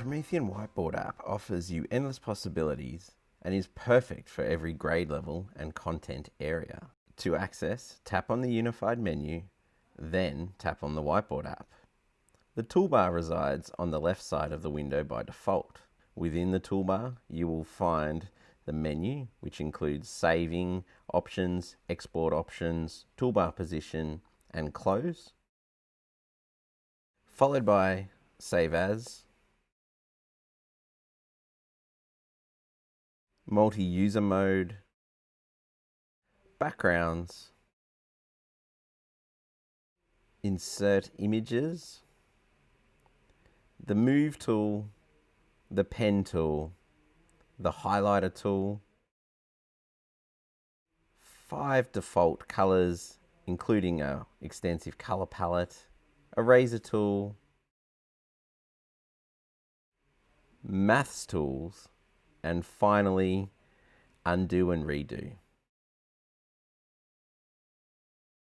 Promethean Whiteboard app offers you endless possibilities and is perfect for every grade level and content area. To access, tap on the unified menu, then tap on the Whiteboard app. The toolbar resides on the left side of the window by default. Within the toolbar, you will find the menu, which includes saving options, export options, toolbar position, and close, followed by save as, multi-user mode, backgrounds, insert images, the move tool, the pen tool, the highlighter tool, 5 default colors, including an extensive color palette, eraser tool, maths tools, and finally, undo and redo.